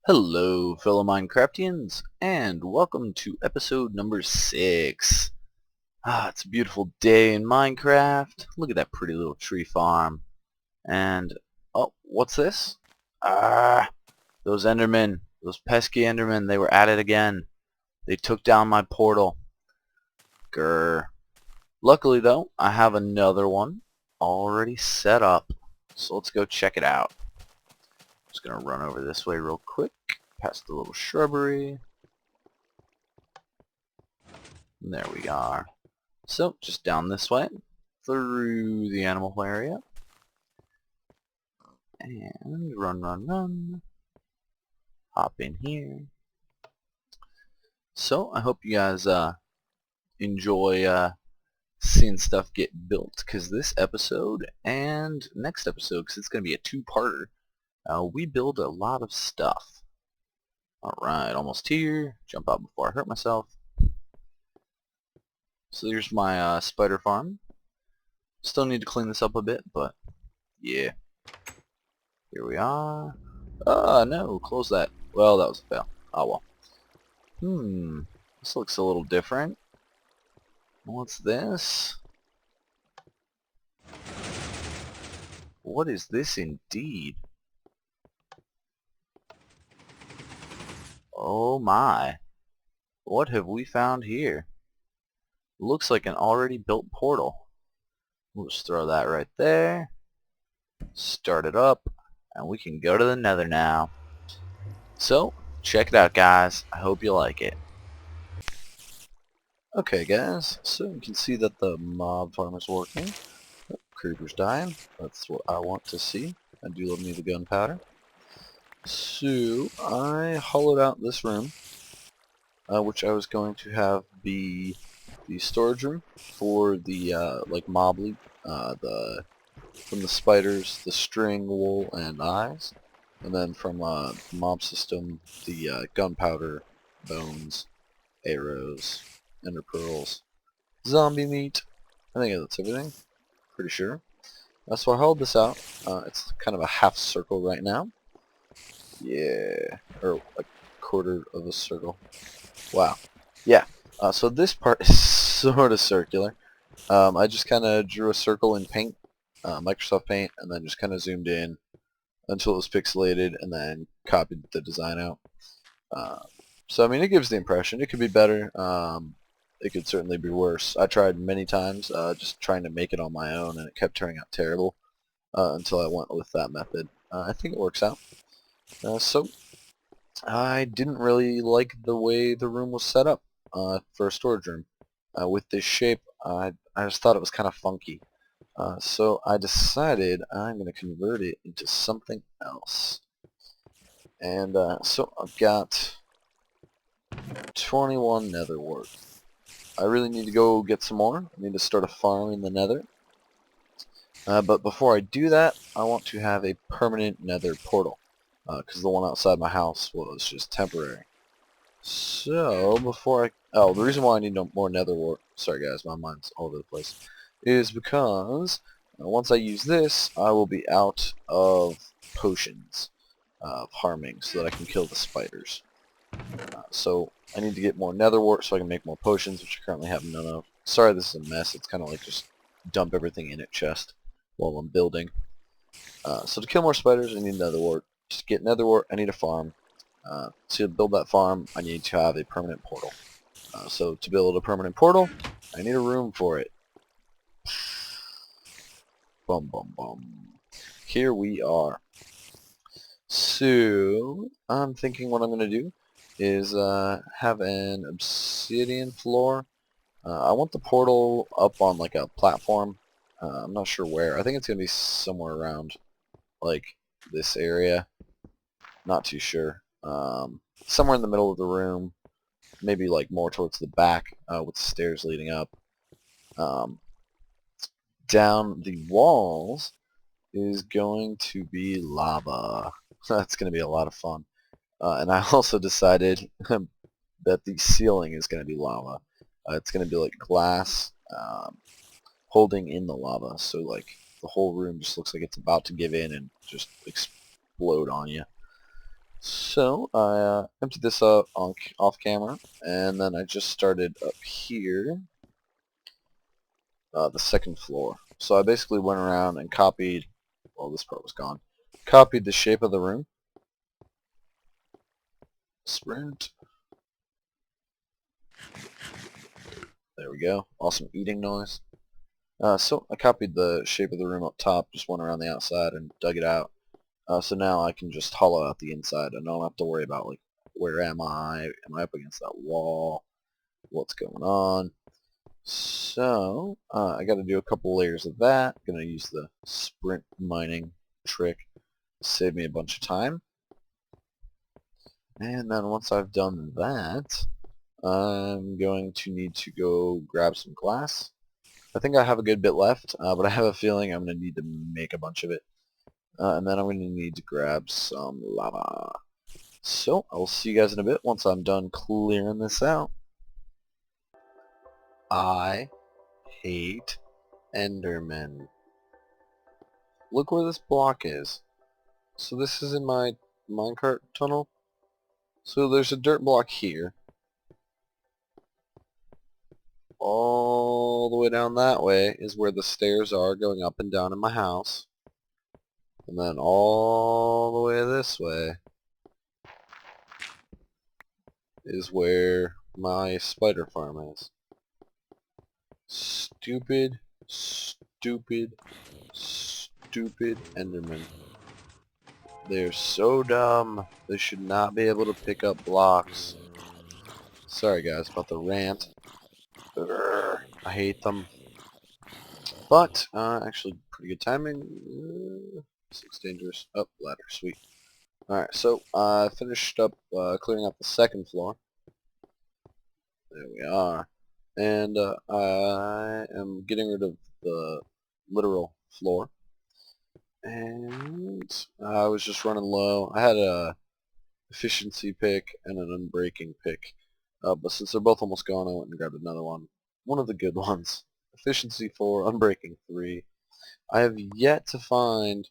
Hello, fellow Minecraftians, and welcome to episode number 6. It's a beautiful day in Minecraft. Look at that pretty little tree farm. And, oh, what's this? Ah, those Endermen, those pesky Endermen, they were at it again. They took down my portal. Grr. Luckily, though, I have another one already set up. So let's go check it out. Just gonna run over this way real quick, past the little shrubbery. And there we are. So, just down this way, through the animal area, and run. Hop in here. So, I hope you guys enjoy seeing stuff get built, because this episode and next episode, because it's going to be a two-parter, we build a lot of stuff. Alright, almost here. Jump out before I hurt myself. So here's my spider farm. Still need to clean this up a bit, but yeah. Here we are. No, close that. Well, that was a fail. Oh well. This looks a little different. What's this? What is this indeed? Oh my. What have we found here? Looks like an already built portal. We'll just throw that right there. Start it up. And we can go to the nether now. So, check it out, guys. I hope you like it. Okay, guys. So you can see that the mob farm is working. Creeper's dying. That's what I want to see. I do love me the gunpowder. So, I hollowed out this room, which I was going to have be the storage room for the, like, mob loot, from the spiders, the string, wool, and eyes. And then from, the mob system, the, gunpowder, bones, arrows, ender pearls, zombie meat. I think that's everything. Pretty sure. So I hollowed this out. It's kind of a half circle right now. Yeah, or a quarter of a circle. Wow. Yeah. So this part is sort of circular. I just kind of drew a circle in paint, Microsoft Paint, and then just kind of zoomed in until it was pixelated, and then copied the design out. So I mean, it gives the impression. It could be better. It could certainly be worse. I tried many times, just trying to make it on my own, and it kept turning out terrible until I went with that method. I think it works out. So I didn't really like the way the room was set up for a storage room. With this shape, I just thought it was kind of funky. So I decided I'm going to convert it into something else. And so I've got 21 nether wart. I really need to go get some more. I need to start a farm in the nether. But before I do that, I want to have a permanent nether portal, because the one outside my house was just temporary. So, the reason why I need more nether wart, sorry guys, my mind's all over the place, is because once I use this, I will be out of potions of harming so that I can kill the spiders. So, I need to get more nether wart so I can make more potions, which I currently have none of. Sorry this is a mess, it's kind of like just dump everything in a chest while I'm building. So to kill more spiders, I need nether wart. To get nether wart, I need a farm. To build that farm, I need to have a permanent portal. So to build a permanent portal, I need a room for it. Bum bum bum. Here we are. So I'm thinking what I'm going to do is have an obsidian floor. I want the portal up on like a platform. I'm not sure where. I think it's going to be somewhere around like this area. Not too sure. Somewhere in the middle of the room, maybe like more towards the back with the stairs leading up. Down the walls is going to be lava. That's going to be a lot of fun. And I also decided that the ceiling is going to be lava. It's going to be like glass holding in the lava, so like the whole room just looks like it's about to give in and just explode on you. So I emptied this out off camera, and then I just started up here, the second floor. So I basically went around and copied, well, this part was gone, copied the shape of the room. Sprint. There we go. Awesome eating noise. So I copied the shape of the room up top, just went around the outside and dug it out. So now I can just hollow out the inside. I don't have to worry about, like, where am I? Am I up against that wall? What's going on? So I got to do a couple layers of that. I'm going to use the sprint mining trick to save me a bunch of time. And then once I've done that, I'm going to need to go grab some glass. I think I have a good bit left, but I have a feeling I'm going to need to make a bunch of it. And then I'm going to need to grab some lava. So I'll see you guys in a bit once I'm done clearing this out. I hate Endermen. Look where this block is. So this is in my minecart tunnel. So there's a dirt block here. All the way down that way is where the stairs are going up and down in my house. And then all the way this way is where my spider farm is. Stupid, stupid, stupid Enderman. They're so dumb. They should not be able to pick up blocks. Sorry guys about the rant. Urgh, I hate them. But, actually pretty good timing. This looks dangerous. Oh, ladder, sweet. Alright, so I finished up clearing up the second floor. There we are. And I am getting rid of the literal floor. And I was just running low. I had a efficiency pick and an unbreaking pick. But since they're both almost gone, I went and grabbed another one. One of the good ones. Efficiency 4, unbreaking 3. I have yet to find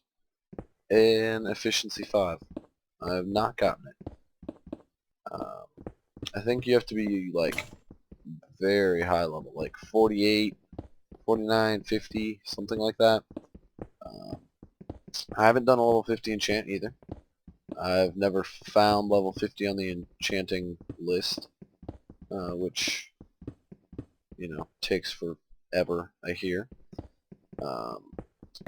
an efficiency 5. I have not gotten it. I think you have to be, like, very high level, like 48, 49, 50, something like that. I haven't done a level 50 enchant either. I've never found level 50 on the enchanting list, which, you know, takes forever, I hear.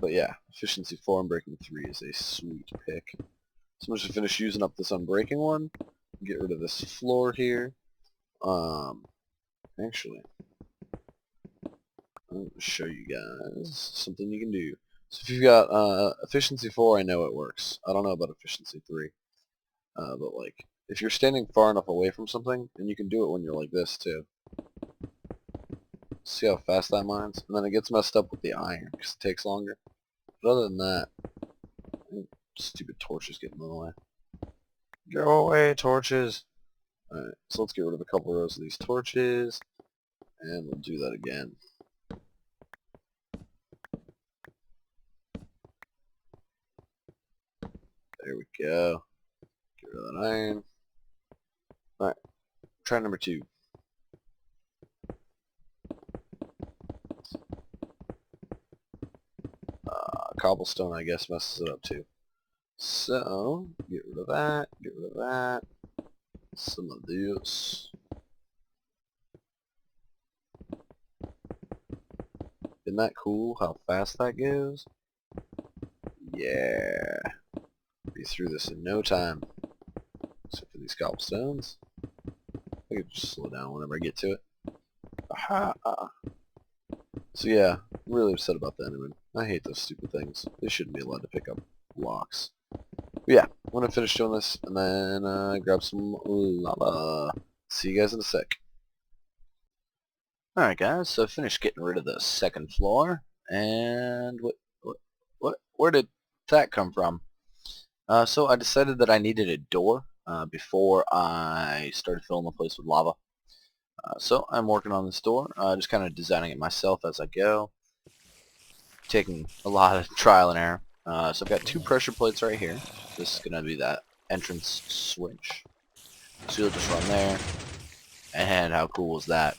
But yeah, efficiency 4 and breaking 3 is a sweet pick. So I'm just going to finish using up this unbreaking one, get rid of this floor here. Actually, I'll show you guys something you can do. So if you've got efficiency 4, I know it works. I don't know about efficiency 3. But like, if you're standing far enough away from something, and you can do it when you're like this too. See how fast that mines? And then it gets messed up with the iron, because it takes longer. But other than that, stupid torches get in the way. Go away, torches! Alright, so let's get rid of a couple rows of these torches, and we'll do that again. There we go. Get rid of that iron. Alright, try number 2. Cobblestone, I guess, messes it up too. So, get rid of that, get rid of that. Some of this. Isn't that cool how fast that goes? Yeah. Be through this in no time. Except for these cobblestones. I could just slow down whenever I get to it. Aha! So yeah, I'm really upset about the Enderman. I hate those stupid things. They shouldn't be allowed to pick up blocks. But yeah, I'm going to finish doing this, and then grab some lava. See you guys in a sec. Alright guys, so I finished getting rid of the second floor, and where did that come from? So I decided that I needed a door before I started filling the place with lava. So I'm working on this door, just kind of designing it myself as I go, taking a lot of trial and error. So I've got 2 pressure plates right here. This is going to be that entrance switch. So you'll just run there, and how cool was that?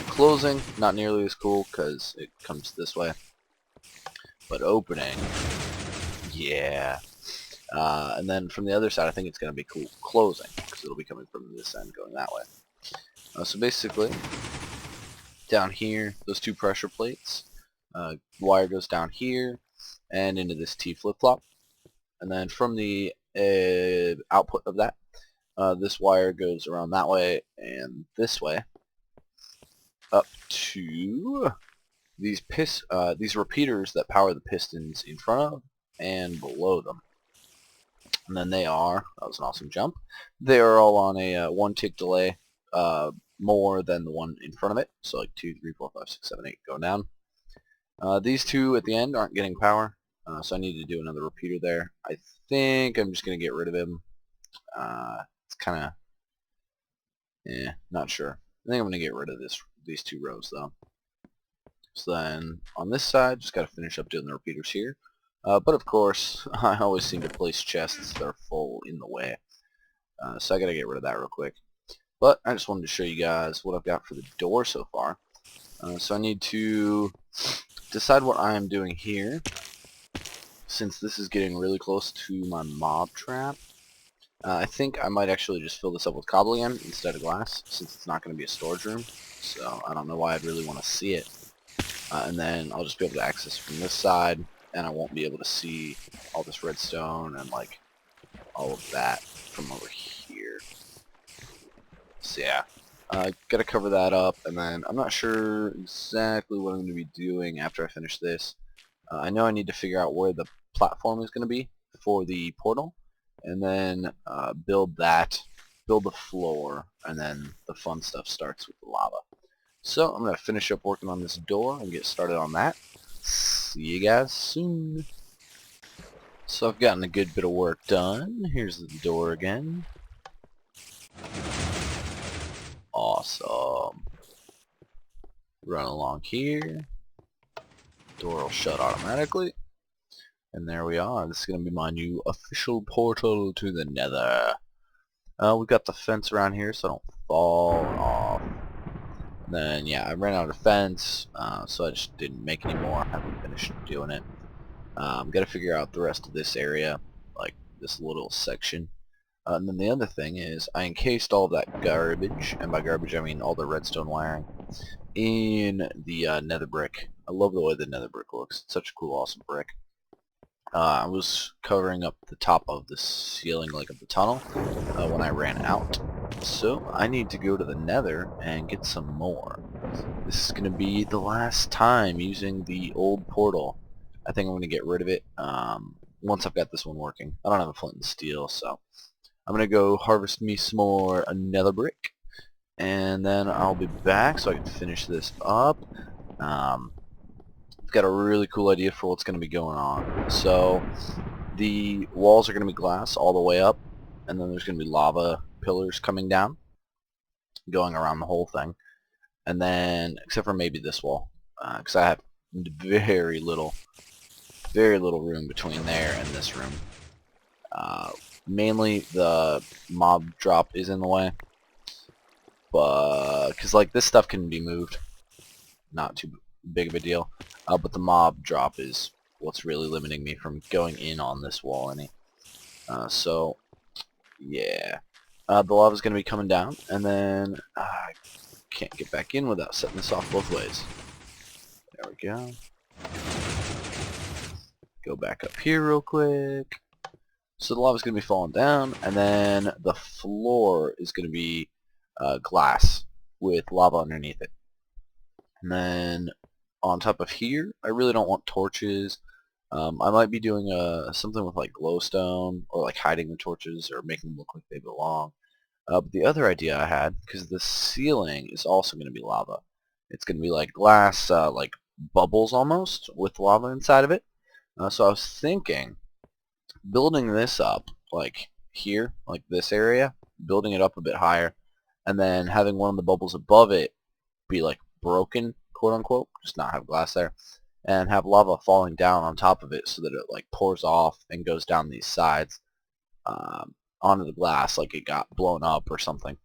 Closing, not nearly as cool because it comes this way, but opening, yeah. And then from the other side, I think it's going to be cool closing because it'll be coming from this end going that way. So basically, down here, those two pressure plates, wire goes down here and into this T flip-flop, and then from the output of that, this wire goes around that way and this way up to these repeaters that power the pistons in front of and below them. And then that was an awesome jump, they are all on a 1 tick delay, more than the one in front of it, so like 2, 3, 4, 5, 6, 7, 8 going down. These two at the end aren't getting power, so I need to do another repeater there. I think I'm just going to get rid of him. It's kind of, not sure. I think I'm going to get rid of these 2 rows though. So then on this side, just got to finish up doing the repeaters here. But of course, I always seem to place chests that are full in the way. So I got to get rid of that real quick. But I just wanted to show you guys what I've got for the door so far. So I need to decide what I am doing here, since this is getting really close to my mob trap. I think I might actually just fill this up with cobble again instead of glass, since it's not going to be a storage room. So I don't know why I'd really want to see it. And then I'll just be able to access from this side, and I won't be able to see all this redstone and like all of that from over here. So yeah, gotta cover that up, and then I'm not sure exactly what I'm going to be doing after I finish this. I know I need to figure out where the platform is going to be for the portal, and then build the floor, and then the fun stuff starts with the lava. So I'm going to finish up working on this door and get started on that. See you guys soon. So I've gotten a good bit of work done. Here's the door again. Awesome. Run along here. Door will shut automatically. And there we are. This is going to be my new official portal to the nether. We've got the fence around here so I don't fall off. And then, yeah, I ran out of fence, so I just didn't make any more. I haven't finished doing it. Gotta figure out the rest of this area, like this little section. And then the other thing is, I encased all of that garbage, and by garbage I mean all the redstone wiring, in the nether brick. I love the way the nether brick looks. It's such a cool, awesome brick. I was covering up the top of the ceiling, like of the tunnel, when I ran out. So I need to go to the nether and get some more. This is going to be the last time using the old portal. I think I'm going to get rid of it once I've got this one working. I don't have a flint and steel, so I'm going to go harvest me some more nether brick, and then I'll be back so I can finish this up. I've got a really cool idea for what's going to be going on. So the walls are going to be glass all the way up, and then there's going to be lava pillars coming down, going around the whole thing. And then, except for maybe this wall, because I have very little room between there and this room. Mainly the mob drop is in the way, but because like this stuff can be moved, not too big of a deal. But the mob drop is what's really limiting me from going in on this wall any. So yeah, the lava's going to be coming down, and then I can't get back in without setting this off both ways. There we go. Go back up here real quick. So the lava's going to be falling down, and then the floor is going to be glass with lava underneath it. And then on top of here, I really don't want torches. I might be doing something with like glowstone, or like hiding the torches, or making them look like they belong. But the other idea I had, because the ceiling is also going to be lava. It's going to be like glass, like bubbles almost, with lava inside of it. So I was thinking, building this up, like here, like this area, building it up a bit higher, and then having one of the bubbles above it be like broken, quote unquote, just not have glass there, and have lava falling down on top of it so that it like pours off and goes down these sides onto the glass like it got blown up or something.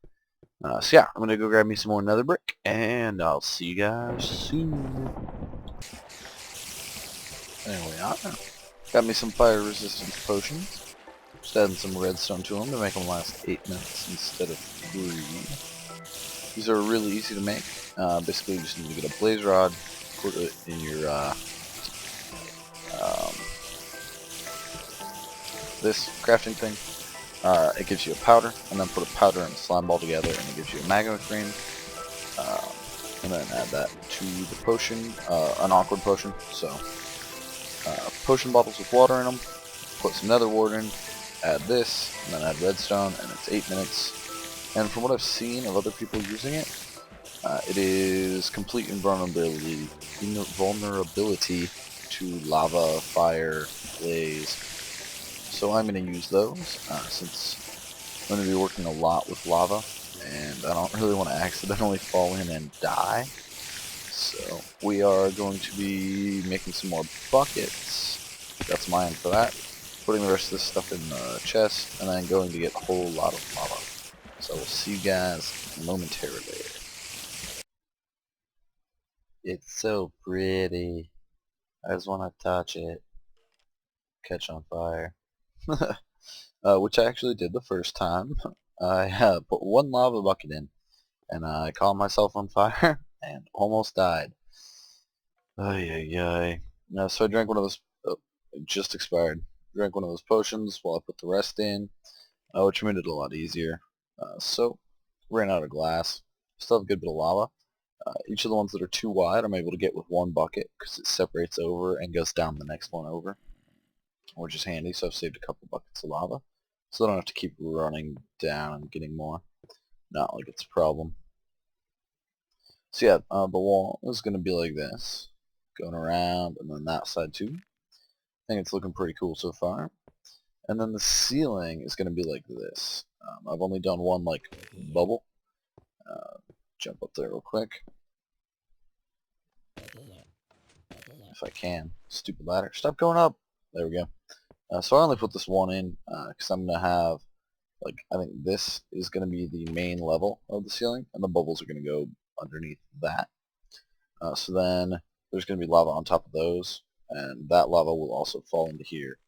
So yeah, I'm gonna go grab me some more nether brick, and I'll see you guys soon. There we are. Got me some fire resistance potions. Just adding some redstone to them to make them last 8 minutes instead of 3. These are really easy to make. Basically, you just need to get a blaze rod, put it in your this crafting thing. It gives you a powder, and then put a powder and a slime ball together, and it gives you a magma cream. And then add that to the potion, an awkward potion. So, potion bottles with water in them. Put some nether wart in. Add this, and then add redstone, and it's 8 minutes. And from what I've seen of other people using it, it is complete invulnerability to lava, fire, blaze. So I'm going to use those since I'm going to be working a lot with lava, and I don't really want to accidentally fall in and die. So we are going to be making some more buckets. That's mine for that. Putting the rest of this stuff in the chest, and then going to get a whole lot of lava. So we'll see you guys momentarily. It's so pretty. I just want to touch it. Catch on fire. Which I actually did the first time. I put one lava bucket in, and I caught myself on fire and almost died. Ay, ay, ay. So I drank one of those, it just expired. Drank one of those potions while I put the rest in, which made it a lot easier. So, ran out of glass. Still have a good bit of lava. Each of the ones that are too wide I'm able to get with one bucket because it separates over and goes down the next one over, which is handy. So I've saved a couple buckets of lava, so I don't have to keep running down and getting more. Not like it's a problem. So yeah, the wall is going to be like this, going around, and then that side too. I think it's looking pretty cool so far. And then the ceiling is going to be like this. I've only done one like bubble. Jump up there real quick. If I can. Stupid ladder. Stop going up! There we go. So I only put this one in because I'm going to have, like, I think this is going to be the main level of the ceiling, and the bubbles are going to go underneath that. So then there's going to be lava on top of those, and that lava will also fall into here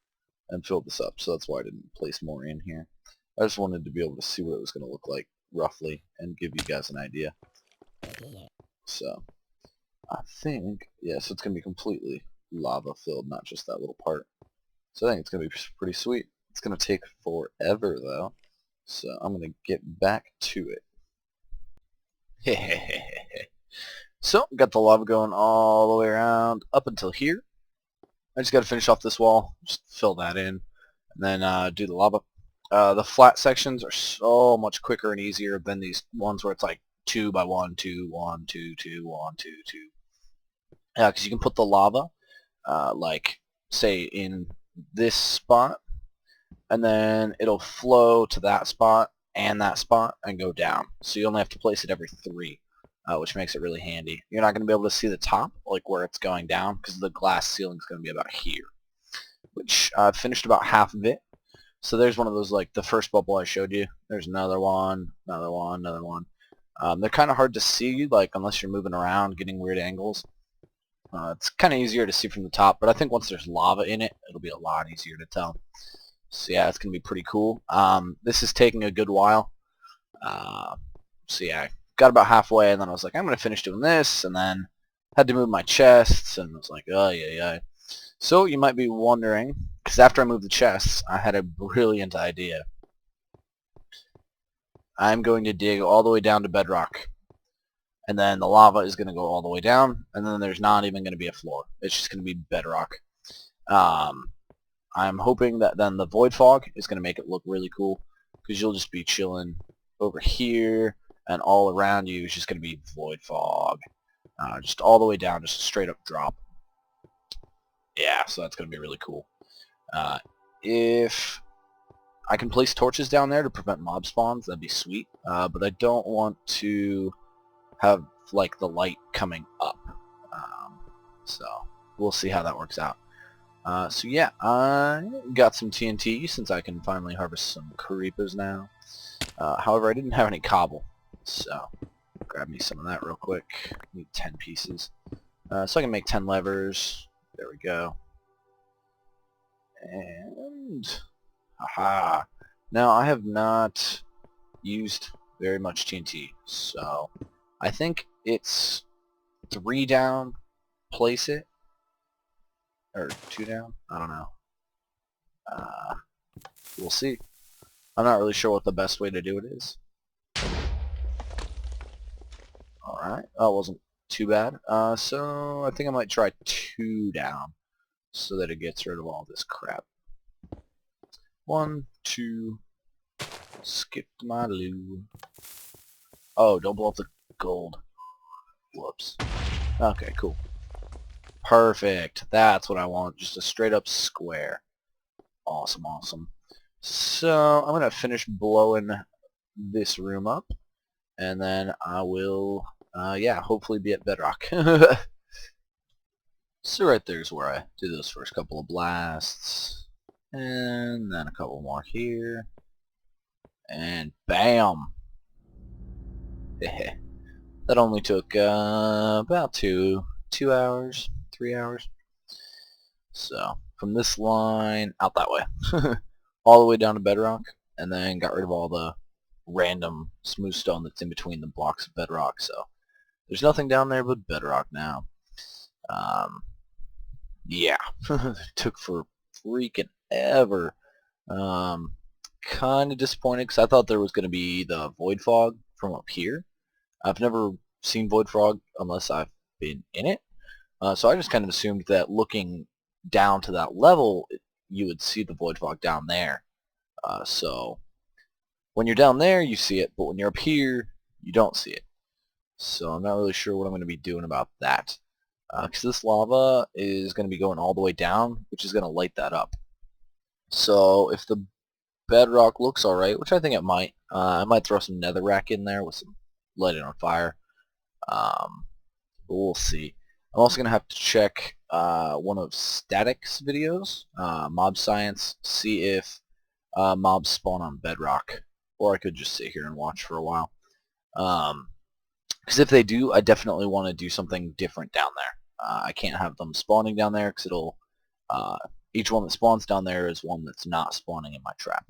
and fill this up. So that's why I didn't place more in here. I just wanted to be able to see what it was going to look like roughly and give you guys an idea. So I think, yeah, so it's going to be completely lava filled, not just that little part. So I think it's going to be pretty sweet. It's going to take forever though, so I'm going to get back to it. So, got the lava going all the way around up until here. I just got to finish off this wall, just fill that in, and then do the lava. The flat sections are so much quicker and easier than these ones where it's like 2 by 1, 2, 1, 2, 2, 1, 2, 2. Yeah, because you can put the lava, like, say, in this spot, and then it'll flow to that spot and go down. So you only have to place it every 3. Which makes it really handy. You're not going to be able to see the top, like where it's going down, because the glass ceiling is going to be about here, which I've finished about half of it. So there's one of those, like the first bubble I showed you. There's another one, another one, another one. They're kind of hard to see, like unless you're moving around, getting weird angles. It's kind of easier to see from the top, but I think once there's lava in it, it'll be a lot easier to tell. So yeah, it's going to be pretty cool. This is taking a good while. So yeah, got about halfway, and then I was like, I'm going to finish doing this, and then had to move my chests, and I was like, oh, yeah. So you might be wondering, because after I moved the chests, I had a brilliant idea. I'm going to dig all the way down to bedrock, and then the lava is going to go all the way down, and then there's not even going to be a floor. It's just going to be bedrock. I'm hoping that then the void fog is going to make it look really cool, because you'll just be chilling over here, and all around you is just going to be void fog. Just all the way down, just a straight up drop. Yeah, so that's going to be really cool. If I can place torches down there to prevent mob spawns, that'd be sweet. But I don't want to have like the light coming up. So we'll see how that works out. So yeah, I got some TNT since I can finally harvest some creepers now. However, I didn't have any cobble, so grab me some of that real quick. Need 10 pieces. So I can make 10 levers. There we go. And haha. Now I have not used very much TNT, so I think it's 3 down, place it, or 2 down. I don't know. Uh, we'll see. I'm not really sure what the best way to do it is. Alright, that wasn't too bad. So I think I might try 2 down so that it gets rid of all this crap. 1, 2, skipped my loo. Oh, don't blow up the gold. Whoops. Okay, cool. Perfect. That's what I want. Just a straight up square. Awesome, awesome. So I'm going to finish blowing this room up, and then I will, yeah, hopefully be at bedrock. So right there's where I do those first couple of blasts, and then a couple more here, and bam! That only took about 2 hours, 3 hours. So from this line out that way, all the way down to bedrock, and then got rid of all the random smooth stone that's in between the blocks of bedrock. So there's nothing down there but bedrock now. Yeah, it took for freaking ever. Kind of disappointed because I thought there was going to be the void fog from up here. I've never seen void fog unless I've been in it. So I just kind of assumed that looking down to that level, you would see the void fog down there. So when you're down there, you see it, but when you're up here, you don't see it. So I'm not really sure what I'm going to be doing about that. Because this lava is going to be going all the way down, which is going to light that up. So if the bedrock looks alright, which I think it might, I might throw some netherrack in there with some light it on fire. But we'll see. I'm also going to have to check one of Static's videos, Mob Science, see if mobs spawn on bedrock. Or I could just sit here and watch for a while. Because if they do, I definitely want to do something different down there. I can't have them spawning down there because it'll each one that spawns down there is one that's not spawning in my trap.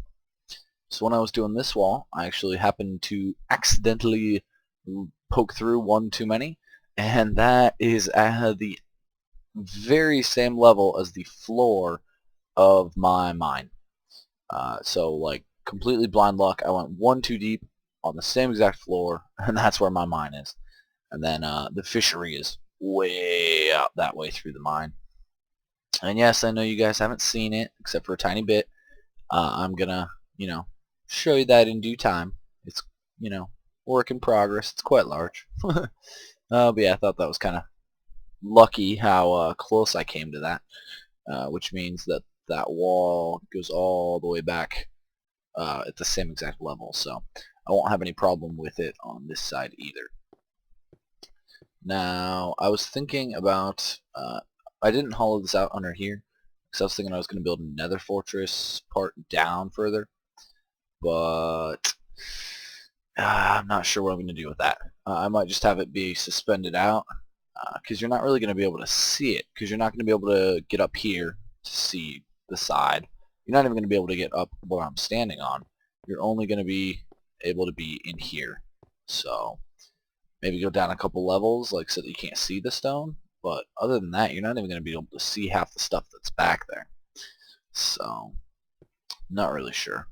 So when I was doing this wall, I actually happened to accidentally poke through one too many, and that is at the very same level as the floor of my mine. So like completely blind luck, I went one too deep on the same exact floor, and that's where my mine is. And then the fishery is way out that way through the mine. And yes, I know you guys haven't seen it, except for a tiny bit. I'm gonna, show you that in due time. It's, work in progress. It's quite large. But yeah, I thought that was kind of lucky how close I came to that, which means that that wall goes all the way back at the same exact level. So I won't have any problem with it on this side either. Now, I was thinking about, I didn't hollow this out under here, because I was thinking I was going to build a nether fortress part down further, but I'm not sure what I'm going to do with that. I might just have it be suspended out, because you're not really going to be able to see it, because you're not going to be able to get up here to see the side. You're not even going to be able to get up where I'm standing on. You're only going to be able to be in here. So maybe go down a couple levels, like so that you can't see the stone. But other than that, you're not even going to be able to see half the stuff that's back there. So, not really sure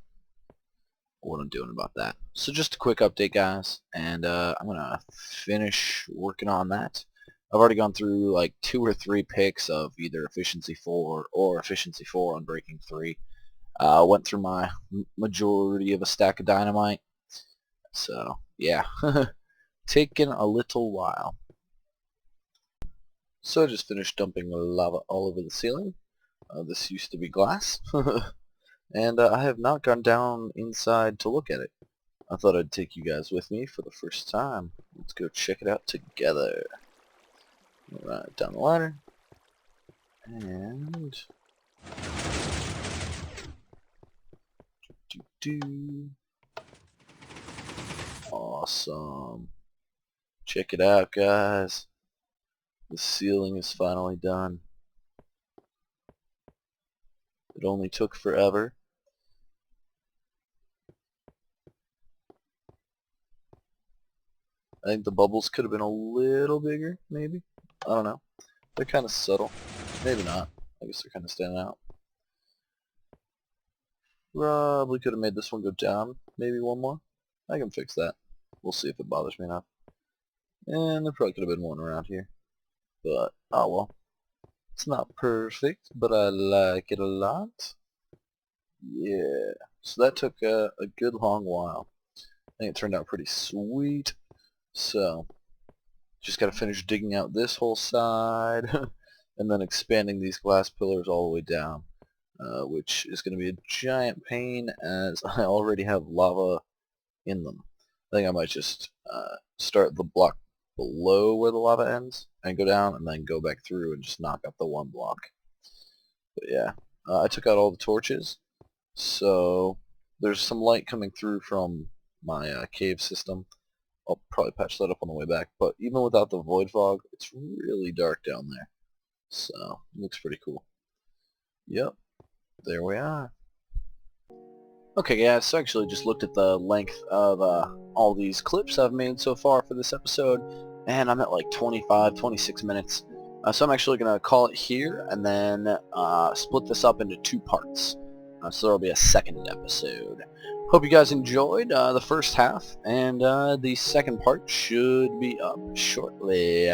what I'm doing about that. So just a quick update, guys, and I'm going to finish working on that. I've already gone through like 2 or 3 picks of either efficiency 4 or efficiency 4 on breaking 3. Went through my majority of a stack of dynamite. So, yeah. Taken a little while. So I just finished dumping lava all over the ceiling. This used to be glass. And I have not gone down inside to look at it. I thought I'd take you guys with me for the first time. Let's go check it out together. Alright, down the ladder. And Awesome. Check it out, guys. The ceiling is finally done. It only took forever. I think the bubbles could have been a little bigger, maybe. I don't know. They're kind of subtle. Maybe not. I guess they're kind of standing out. Probably could have made this one go down. Maybe one more. I can fix that. We'll see if it bothers me enough. And there probably could have been one around here. But, oh well. It's not perfect, but I like it a lot. Yeah. So that took a good long while. I think it turned out pretty sweet. So, just gotta finish digging out this whole side, and then expanding these glass pillars all the way down, which is gonna be a giant pain as I already have lava in them. I think I might just start the block below where the lava ends, and go down, and then go back through and just knock up the one block. But yeah, I took out all the torches, so there's some light coming through from my cave system. I'll probably patch that up on the way back, but even without the void fog, it's really dark down there. So, it looks pretty cool. Yep, there we are. Okay guys, so I actually just looked at the length of all these clips I've made so far for this episode, and I'm at like 25, 26 minutes. So I'm actually going to call it here, and then split this up into 2 parts. So there will be a second episode. Hope you guys enjoyed the first half, and the second part should be up shortly.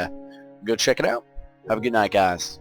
Go check it out. Have a good night, guys.